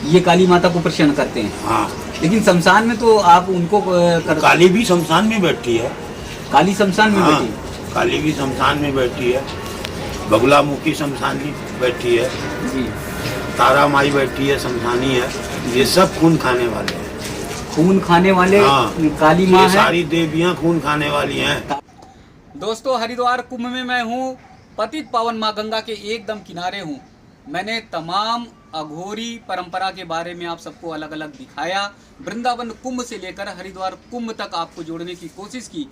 ये काली माता को प्रसन्न करते हैं। हाँ, लेकिन शमशान में तो आप उनको काली भी शमशान में बैठती है। काली शमशान में हाँ, बैठी है। काली भी शमशान में बैठी है, बगुलामुखी शमशान में बैठी है जी, तारा माई बैठी है, शमशानी है। ये सब खून खाने वाले हैं। खून खाने वाले हाँ, काली माँ ये है। सारी देवियां खून खाने वाली हैं। दोस्तों, हरिद्वार कुंभ में मैं हूँ, पतित पावन माँ गंगा के एकदम किनारे हूँ। मैंने तमाम अघोरी परंपरा के बारे में आप सबको अलग अलग दिखाया। वृंदावन कुंभ से लेकर हरिद्वार कुंभ तक आपको जोड़ने की कोशिश की।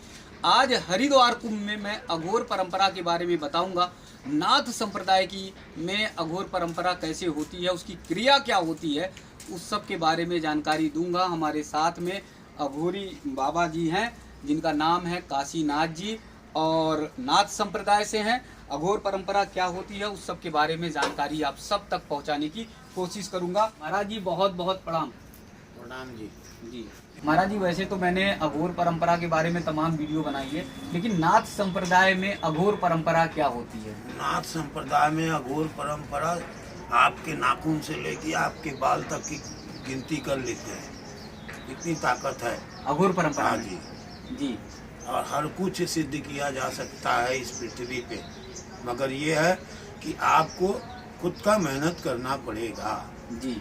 आज हरिद्वार कुंभ में मैं अघोर परंपरा के बारे में बताऊंगा। नाथ संप्रदाय की में अघोर परंपरा कैसे होती है, उसकी क्रिया क्या होती है, उस सब के बारे में जानकारी दूंगा। हमारे साथ में अघोरी बाबा जी हैं जिनका नाम है काशीनाथ जी और नाथ संप्रदाय से हैं। अघोर परंपरा क्या होती है उस सब के बारे में जानकारी आप सब तक पहुंचाने की कोशिश करूंगा। महाराज जी बहुत बहुत प्रणाम। प्रणाम जी। जी महाराज जी, वैसे तो मैंने अघोर परंपरा के बारे में तमाम वीडियो बनाई है, लेकिन नाथ संप्रदाय में अघोर परंपरा क्या होती है? नाथ संप्रदाय में अघोर परंपरा आपके नाखून से लेके आपके बाल तक की गिनती कर लेते हैं, इतनी ताकत है अघोर परंपरा हाँ में। जी। जी, और हर कुछ सिद्ध किया जा सकता है इस पृथ्वी पे, मगर ये है कि आपको खुद का मेहनत करना पड़ेगा। जी,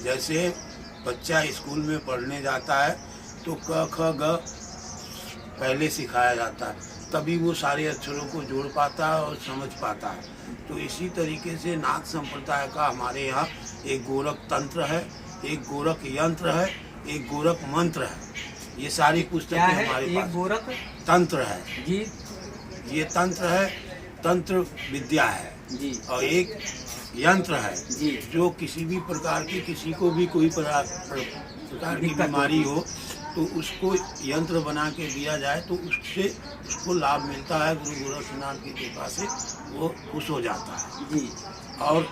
जैसे बच्चा स्कूल में पढ़ने जाता है तो क ख ग पहले सिखाया जाता है, तभी वो सारे अक्षरों को जोड़ पाता है और समझ पाता है। तो इसी तरीके से नाथ संप्रदाय का हमारे यहाँ एक गोरख तंत्र है, एक गोरख यंत्र है, एक गोरख मंत्र है। ये सारी पुस्तकें क्या है? हमारे एक पास गोरख तंत्र है। जी, ये तंत्र है, तंत्र विद्या है। जी, और एक यंत्र है जी, जो किसी भी प्रकार की किसी को भी कोई प्रकार की दिक्कत बीमारी हो तो उसको यंत्र बना के दिया जाए तो उससे उसको लाभ मिलता है। गुरु गोरखनाथ की कृपा से वो खुश हो जाता है। जी। और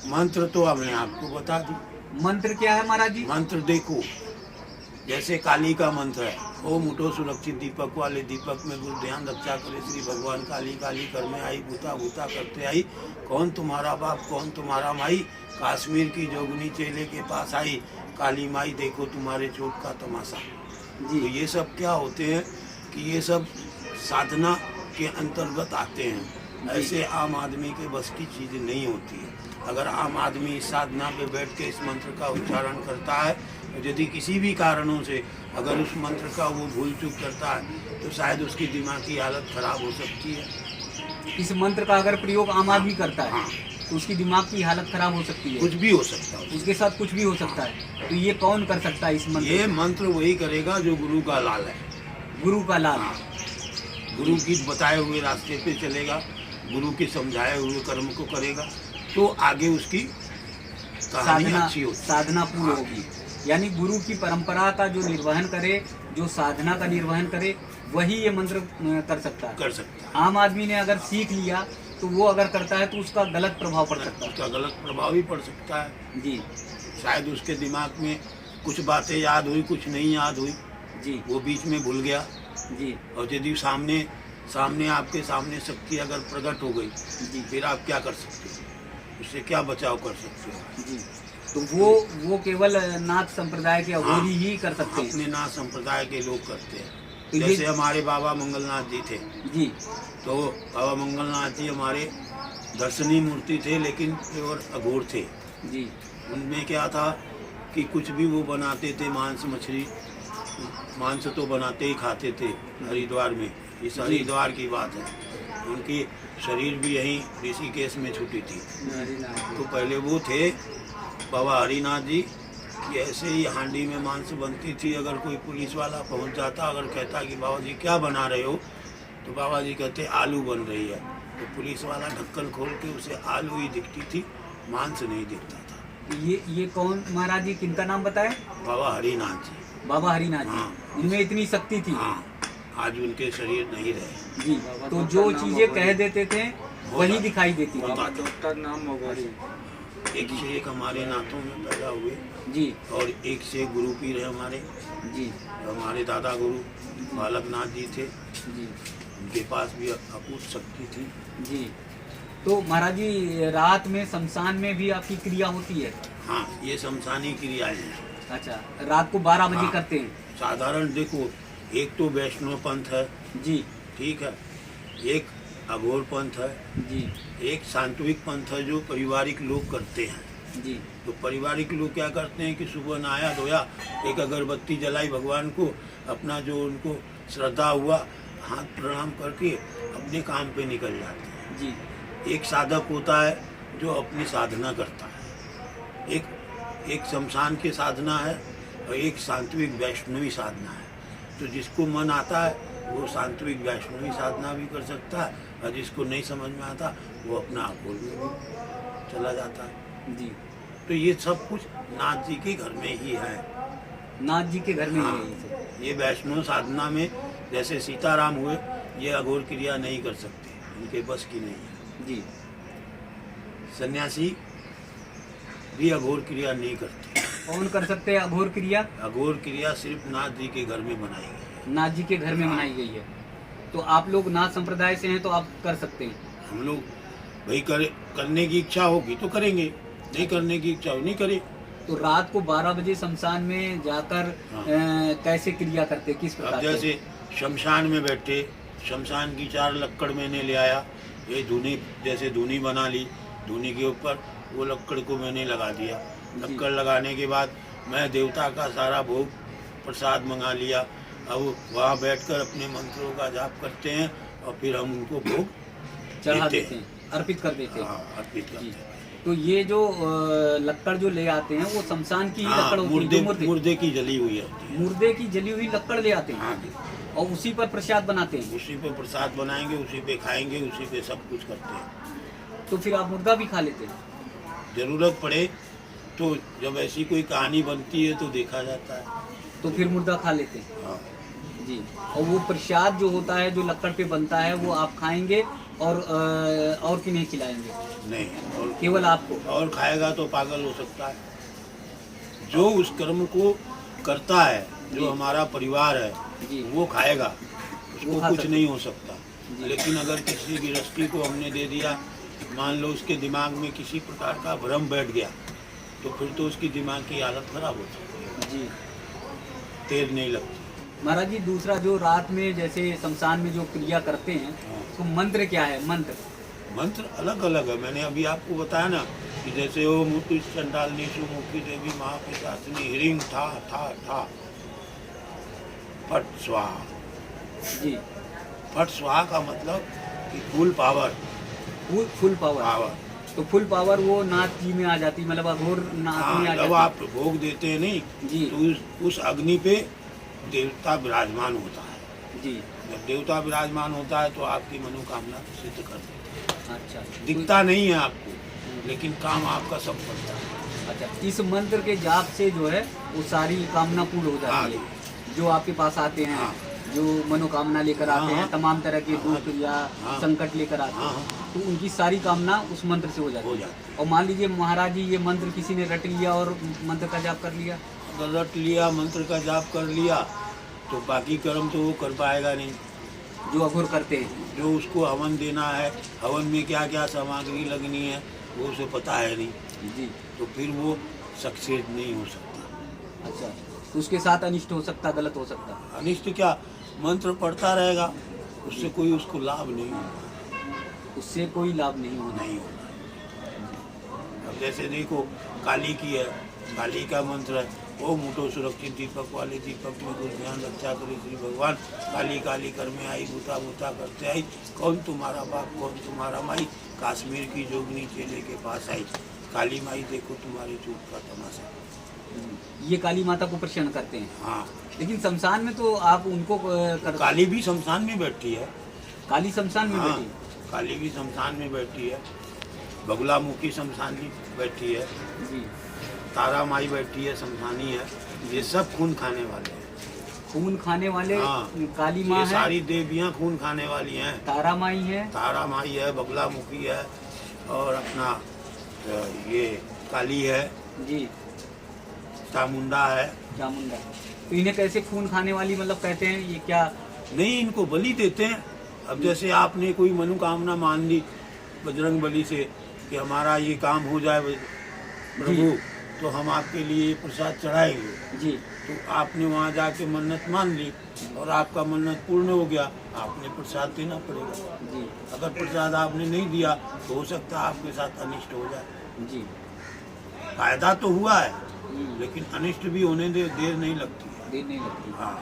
मंत्र तो अब मैं आपको बता दूं। मंत्र क्या है महाराज जी? मंत्र देखो, जैसे काली का मंत्र है, ओ मुठो सुरक्षित दीपक वाले दीपक में गुरु ध्यान रक्षा करे श्री भगवान। काली काली कर में आई भूता भूता करते आई, कौन तुम्हारा बाप कौन तुम्हारा माई, कश्मीर की जोगनी चेले के पास आई, काली माई देखो तुम्हारे चोट का तमाशा। जी, तो ये सब क्या होते हैं कि ये सब साधना के अंतर्गत आते हैं। ऐसे आम आदमी के बस की चीज़ नहीं होती है। अगर आम आदमी इस साधना पे बैठ के इस मंत्र का उच्चारण करता है, यदि किसी भी कारणों से अगर उस मंत्र का वो भूल चूक करता है तो शायद उसकी दिमाग की हालत खराब हो सकती है। इस मंत्र का अगर प्रयोग आम आदमी करता है हाँ, तो उसकी दिमाग की हालत खराब हो सकती है, कुछ भी हो सकता है। उसके साथ कुछ भी हो सकता है। तो ये कौन कर सकता है इस मंत्र? ये मंत्र वही करेगा जो गुरु का लाल है। गुरु का लाल। हाँ, गुरु की बताए हुए रास्ते पे चलेगा, गुरु के समझाए हुए कर्म को करेगा तो आगे उसकी कहानी अच्छी होती है। साधना पूर्ण होगी। यानी गुरु की परंपरा का जो निर्वहन करे, जो साधना का निर्वहन करे, वही ये मंत्र कर सकता है। कर सकता है। आम आदमी ने अगर सीख लिया तो वो अगर करता है तो उसका गलत प्रभाव पड़ सकता उसका गलत प्रभाव भी पड़ सकता है। है। जी, शायद उसके दिमाग में कुछ बातें याद हुई, कुछ नहीं याद हुई, जी, वो बीच में भूल गया। जी, और यदि सामने आपके सामने शक्ति अगर प्रकट हो गई, जी, फिर आप क्या कर सकते हो? उससे क्या बचाव कर सकते हो? जी। तो वो केवल नाथ संप्रदाय के अघोरी ही कर सकते हैं। अपने नाथ संप्रदाय के लोग करते हैं। तो ये- जैसे हमारे बाबा मंगलनाथ जी थे, जी, तो बाबा मंगलनाथ जी हमारे दर्शनीय मूर्ति थे, लेकिन प्योर अघोर थे। जी, उनमें क्या था कि कुछ भी वो बनाते थे, मांस मछली, मांस तो बनाते ही खाते थे हरिद्वार में। इस हरिद्वार की बात है। उनकी शरीर भी यहीं ऋषिकेश में छूटी थी। तो पहले वो थे बाबा हरिनाथ जी कि ऐसे ही हांडी में मांस बनती थी। अगर कोई पुलिस वाला पहुंच जाता, अगर कहता कि बाबा जी क्या बना रहे हो, तो बाबा जी कहते आलू बन रही है। तो पुलिस वाला ढक्कन खोल के उसे आलू ही दिखती थी, मांस नहीं दिखता था। ये कौन महाराज जी, किनका नाम बताए? बाबा हरिनाथ जी। बाबा हरिनाथ जी। हाँ। उनमें इतनी शक्ति थी। हाँ, आज उनके शरीर नहीं रहे। जी, तो जो चीजें कह देते थे वही दिखाई देती थी। बाबा डॉक्टर नाम अघोरी। एक से एक हमारे नातों में पैदा हुए जी और एक से एक गुरु पीर है हमारे। जी हमारे दादा गुरु बालकनाथ जी थे, जी उनके पास भी अकूत शक्ति थी। जी। तो महाराज जी रात में शमशान में भी आपकी क्रिया होती है? हाँ, ये शमशानी क्रियाएं हैं। अच्छा, रात को 12 बजे हाँ। करते हैं? साधारण देखो, एक तो वैष्णव पंथ है, जी ठीक है, एक अघोर पंथ है, जी एक सांत्विक पंथ है जो पारिवारिक लोग करते हैं। जी तो पारिवारिक लोग क्या करते हैं कि सुबह नहाया धोया, एक अगरबत्ती जलाई भगवान को, अपना जो उनको श्रद्धा हुआ हाथ प्रणाम करके अपने काम पे निकल जाते हैं। जी एक साधक होता है जो अपनी साधना करता है, एक शमशान की साधना है और एक सांत्विक वैष्णवी साधना है। तो जिसको मन आता है वो सांत्विक वैष्णवी साधना भी कर सकता है, और जिसको नहीं समझ में आता वो अपना अघोर में भी चला जाता है। जी। तो ये सब कुछ नाथ जी के घर में ही है। नाथ जी के घर में ही हाँ, है ये सब? ये वैष्णव साधना में जैसे सीताराम हुए, ये अघोर क्रिया नहीं कर सकते, उनके बस की नहीं है। जी सन्यासी भी अघोर क्रिया नहीं करते। कौन कर सकते हैं अघोर क्रिया? अघोर क्रिया सिर्फ नाथ जी के घर में बनाई गई है। नाथ जी के घर में बनाई गई है। तो आप लोग नाथ संप्रदाय से हैं तो आप कर सकते हैं? हम लोग भाई करने की इच्छा होगी तो करेंगे, नहीं करने की इच्छा हो नहीं करे। तो रात को 12 बजे शमशान में जाकर हाँ। कैसे क्रिया करते, किस अब प्रकार से? जैसे शमशान में बैठे, शमशान की 4 लक्कड़ मैंने ले आया, ये धुनी जैसे धुनी बना ली, धुनी के ऊपर वो लक्कड़ को मैंने लगा दिया। लक्कड़ लगाने के बाद मैं देवता का सारा भोग प्रसाद मंगा लिया। अब वहाँ बैठकर अपने मंत्रों का जाप करते हैं और फिर हम उनको भोग चढ़ा देते देते हैं, अर्पित कर देते हैं। हाँ, अर्पित करते जी। हैं। तो ये जो लक्कड़ जो ले आते हैं वो शमशान की ही हाँ, लक्कड़ होती है? जो मुर्दे की जली हुई होती है। मुर्दे की जली हुई लक्कड़ ले आते हैं हाँ जी, और उसी पर प्रसाद बनाते हैं? उसी पे प्रसाद बनाएंगे, उसी पे खाएंगे, उसी पे सब कुछ करते हैं। तो फिर आप मुर्दा भी खा लेते हैं? जरूरत पड़े तो जब ऐसी कोई कहानी बनती है तो देखा जाता है। तो फिर मुर्दा खा लेते हैं? हाँ, जी। और वो प्रसाद जो होता है जो लक्कड़ पे बनता है वो आप खाएंगे और किन्हें खिलाएंगे? नहीं, और केवल आपको? और खाएगा तो पागल हो सकता है। जो उस कर्म को करता है, जी। जो हमारा परिवार है, जी। वो खाएगा, वो उसको खा कुछ सकता नहीं हो सकता। जी। लेकिन अगर किसी गृहस्थी को हमने दे दिया, मान लो उसके दिमाग में किसी प्रकार का भ्रम बैठ गया, तो फिर तो उसकी दिमाग की हालत खराब हो सकती है, जी। तेज नहीं लगती। महाराज जी दूसरा जो रात में जैसे शमशान में जो क्रिया करते हैं हाँ। तो मंत्र क्या है? मंत्र मंत्र अलग अलग है। मैंने अभी आपको बताया ना कि जैसे ओम मुक्ति चंडालनी सुमुखी देवी महापिशाचिनी ह्रीं ठा ठा ठा फट स्वाहा। जी। फट स्वाहा का मतलब कि full power. Full power. Power, तो फुल पावर वो नाथ जी में आ जाती, मतलब अघोर नाथ में आ हाँ, जब जाती? आप भोग देते हैं नहीं जी। तो उस अग्नि पे देवता विराजमान होता है। जी। जब देवता विराजमान होता है तो आपकी मनोकामना सिद्ध कर देता है। अच्छा। दिखता नहीं है आपको, लेकिन काम आपका सब करता है। अच्छा, इस मंत्र के जाप से जो है वो सारी कामना पूर्ण हो हाँ। जाती है। जो आपके पास आते हैं, हाँ। जो मनोकामना लेकर आते हैं, हाँ। तमाम तरह के हाँ। दुख या हाँ। संकट लेकर आते हाँ। हैं, तो उनकी सारी कामना उस मंत्र से हो जाती हो है। जाती और मान लीजिए महाराज जी ये मंत्र किसी ने रट लिया और मंत्र का जाप कर लिया, अगर रट लिया, मंत्र का जाप कर लिया, तो बाकी कर्म तो वो कर पाएगा नहीं। जो अघोर करते हैं? जो उसको हवन देना है, हवन में क्या क्या सामग्री लगनी है वो उसे पता है नहीं, जी। तो फिर वो सक्सेस नहीं हो सकता। अच्छा, तो उसके साथ अनिष्ट हो सकता, गलत हो सकता? अनिष्ट क्या, मंत्र पढ़ता रहेगा, उससे कोई उसको लाभ नहीं होगा। उससे कोई लाभ नहीं होना। नहीं होगा। अब जैसे देखो काली की है, काली का मंत्र है ओ मुठो सुरक्षित दीपक वाले दीपक में कुछ ध्यान रक्षा करे श्री भगवान। काली काली कर में आई बूता बूता करते आई, कौन तुम्हारा बाप कौन तुम्हारा माई, कश्मीर की जोगनी चेले के पास आई, काली माई देखो तुम्हारे चूक का तमाशा। ये काली माता को प्रसन्न करते हैं। हाँ, लेकिन शमशान में तो आप उनको काली भी शमशान में बैठती है। काली शमशान में हाँ, बैठी? काली भी शमशान में बैठी है, बगुलामुखी शमशान में बैठी है, जी। तारा माई बैठी है, शमशानी है। ये सब खून खाने वाले हैं। खून खाने वाले? हाँ, काली माँ ये है, सारी देवियां खून खाने वाली हैं। तारा माई है, तारा माई है, बगुलामुखी है, और अपना ये काली है, जी, चामुंडा है। चामुंडा। तो इन्हें कैसे खून खाने वाली मतलब कहते हैं, ये क्या? नहीं, इनको बलि देते हैं। अब जैसे आपने कोई मनोकामना मान ली बजरंग बली से कि हमारा ये काम हो जाए प्रभु, तो हम आपके लिए ये प्रसाद चढ़ाएंगे। जी, तो आपने वहाँ जाके मन्नत मान ली और आपका मन्नत पूर्ण हो गया, आपने प्रसाद देना पड़ेगा। जी, अगर प्रसाद आपने नहीं दिया तो हो सकता है आपके साथ अनिष्ट हो जाए। जी। फायदा तो हुआ है, लेकिन अनिष्ट भी होने देर नहीं लगती है। देर नहीं लगती। हाँ,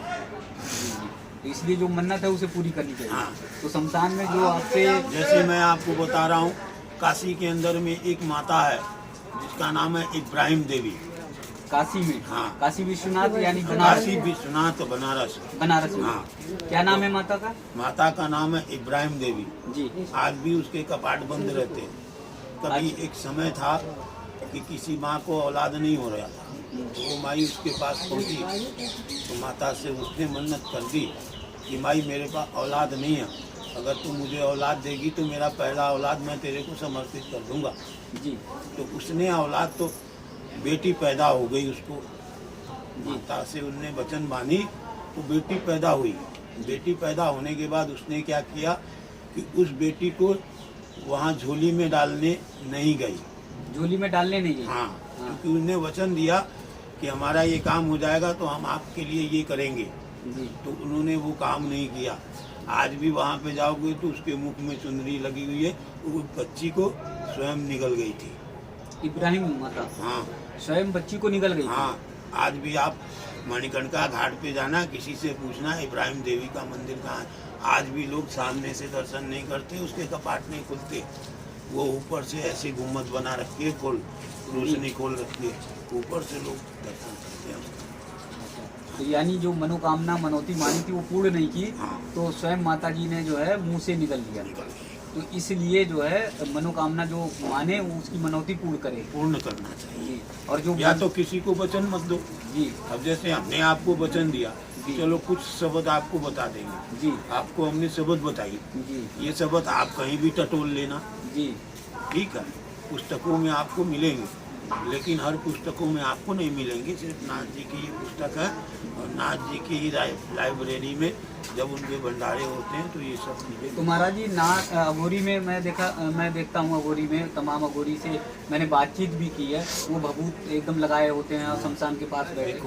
जी, जी। तो इसलिए जो मन्नत है उसे पूरी करनी चाहिए। हाँ। तो शमशान में जो आपसे जैसे मैं आपको बता रहा हूँ, काशी के अंदर में एक माता है जिसका नाम है इब्राहिम देवी। काशी में, हाँ। काशी विश्वनाथ यानी बनारस, काशी विश्वनाथ बनारस। बनारस में। हाँ। क्या नाम है माता का? माता का नाम है इब्राहिम देवी। जी, आज भी उसके कपाट बंद रहते हैं। कभी एक समय था कि किसी माँ को औलाद नहीं हो रहा था, तो वो माई उसके पास पहुंची, तो माता से उसने मन्नत कर दी कि माई मेरे पास औलाद नहीं है, अगर तू मुझे औलाद देगी तो मेरा पहला औलाद मैं तेरे को समर्पित कर दूंगा। जी, तो उसने औलाद तो बेटी पैदा हो गई उसको, माता से उनने वचन मानी तो बेटी पैदा हुई। बेटी पैदा होने के बाद उसने क्या किया कि उस बेटी को वहाँ झोली में डालने नहीं गई। झोली में डालने नहीं गई। हाँ, क्योंकि उसने वचन दिया कि हमारा ये काम हो जाएगा तो हम आपके लिए ये करेंगे। जी, तो उन्होंने वो काम नहीं किया। आज भी वहाँ पे जाओगे तो उसके मुख में चुनरी लगी हुई है, वो बच्ची को स्वयं निकल गई थी। इब्राहिम माता हाँ, स्वयं बच्ची को निकल गई। हाँ। आज भी आप मणिकर्णिका घाट पे जाना, किसी से पूछना इब्राहिम देवी का मंदिर कहाँ है। आज भी लोग सामने से दर्शन नहीं करते, उसके कपाट नहीं खुलते। वो ऊपर से ऐसे गुम्मद बना रखी है, रोशनी खोल रखी है, ऊपर से लोग दर्शन करते हैं उसका। तो यानी जो मनोकामना मनौती मानी थी वो पूर्ण नहीं की, हाँ। तो स्वयं माता जी ने जो है मुंह से निकल लिया। तो इसलिए जो है मनोकामना जो माने वो उसकी मनौती पूर्ण करे। पूर्ण करना चाहिए। जी, और जो या तो किसी को वचन मत दो। जी, अब जैसे हमने आपको वचन दिया, जी। चलो कुछ शब्द आपको बता देंगे। जी, आपको हमने शब्द बताई, जी, ये शब्द आप कहीं भी टटोल लेना, जी, ठीक है। पुस्तकों में आपको मिलेंगे, लेकिन हर पुस्तकों में आपको नहीं मिलेंगे। सिर्फ नाथ जी की ये पुस्तक है, और नाथ जी की लाइब्रेरी में जब उनके भंडारे होते हैं तो ये सब चीजें। तो महाराज जी अघोरी में मैं देखता हूँ, अघोरी में तमाम अघोरी से मैंने बातचीत भी की है। वो भभूत एकदम लगाए होते हैं और शमशान के पास बैठे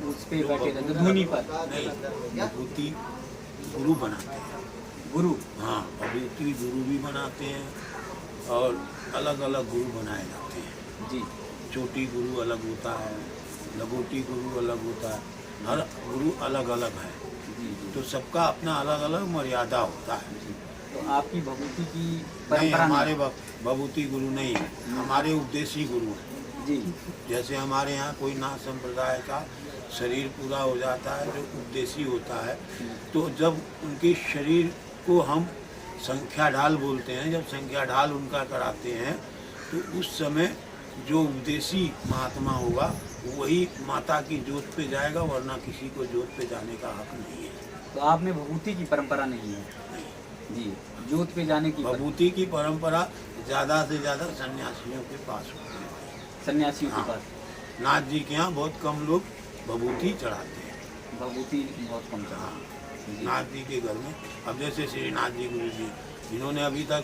उस पे बैठे रहते हैं, धुनी पर। नहीं, विभूति गुरु बनाते हैं। गुरु, हाँ, विभूति गुरु भी बनाते हैं और अलग अलग गुरु बनाए जाते हैं। जी, छोटी गुरु अलग होता है, लघोटी गुरु अलग होता है, हर गुरु अलग अलग है। जी, जी। तो सबका अपना अलग अलग मर्यादा होता है। तो आपकी भभूति की नहीं, परंपरा हमारे भभूति गुरु नहीं है, हमारे उपदेशी गुरु हैं। जी, जैसे हमारे यहाँ कोई नाथ संप्रदाय का शरीर पूरा हो जाता है, जो उपदेशी होता है, तो जब उनके शरीर को हम संख्या ढाल बोलते हैं, जब संख्या ढाल उनका कराते हैं तो उस समय जो उपदेशी महात्मा होगा वही माता की जोत पे जाएगा, वरना किसी को जोत पे जाने का हक नहीं है। तो आप में भभूति की परंपरा नहीं है। जी, जोत पे जाने की भभूति की परंपरा ज़्यादा से ज़्यादा सन्यासियों के पास होती है। सन्यासियों के हाँ। पास नाथ जी के यहाँ बहुत कम लोग भभूति चढ़ाते हैं। भभूति बहुत कम चढ़ा। हाँ, जी, नाथ जी के घर में। अब जैसे श्रीनाथ जी गुरु जी, इन्होंने अभी तक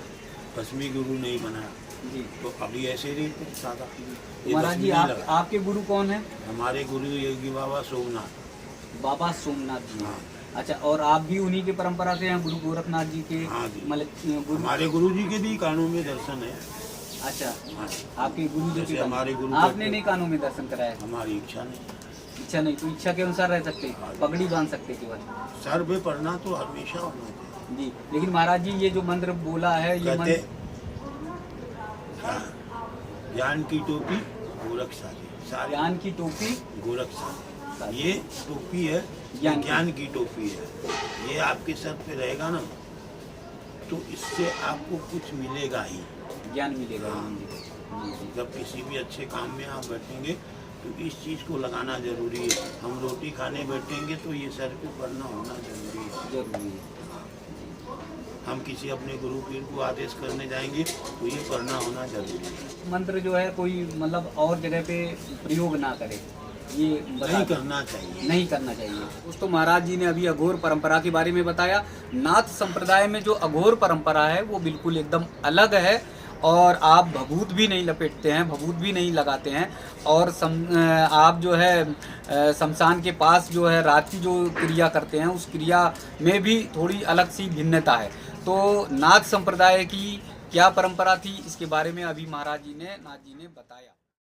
भस्मी गुरु नहीं बनाया, जी। तो अभी ऐसे ही सादा। ये महाराज भस्मी जी नहीं लगा। आपके गुरु कौन है? हमारे गुरु योगी बाबा सोमनाथ। बाबा सोमनाथ जी। हाँ। अच्छा, और आप भी उन्हीं की परंपरा से हैं, गुरु गोरखनाथ जी के? हाँ जी। मतलब गुरु। हमारे गुरु जी के भी कानों में दर्शन है। अच्छा, हाँ, आपके गुरु जी जैसे के हमारे गुरु आपने के- नहीं कानों में दर्शन कराया? हमारी इच्छा नहीं, इच्छा नहीं, तो इच्छा के अनुसार रह सकते, पगड़ी बांध सकते केवल। सर पे पढ़ना तो हमेशा होना चाहिए। जी, लेकिन महाराज जी ये जो मंत्र बोला है, ये कहते मंत्र ज्ञान की टोपी गोरख साजी, सारी ज्ञान की टोपी गोरख साजी। ये टोपी है, ज्ञान ज्ञान की टोपी है। ये आपके सर पे रहेगा ना, तो इससे आपको कुछ मिलेगा ही। ज्ञान मिलेगा। जी, जी, जब किसी भी अच्छे काम में आप बैठेंगे तो इस चीज़ को लगाना जरूरी है। हम रोटी खाने बैठेंगे तो ये सर पे पड़ना होना जरूरी है। जरूरी है। हम किसी अपने गुरु पीर को आदेश करने जाएंगे तो ये करना होना जरूरी है। मंत्र जो है कोई मतलब और जगह पे प्रयोग ना करे, ये नहीं करना चाहिए, नहीं करना चाहिए। दोस्तों महाराज जी ने अभी अघोर परंपरा के बारे में बताया। नाथ संप्रदाय में जो अघोर परंपरा है वो बिल्कुल एकदम अलग है, और आप भभूत भी नहीं लपेटते हैं, भभूत भी नहीं लगाते हैं, और आप जो है शमशान के पास जो है रात की जो क्रिया करते हैं उस क्रिया में भी थोड़ी अलग सी भिन्नता है। तो नाथ संप्रदाय की क्या परंपरा थी इसके बारे में अभी नाथ जी ने बताया।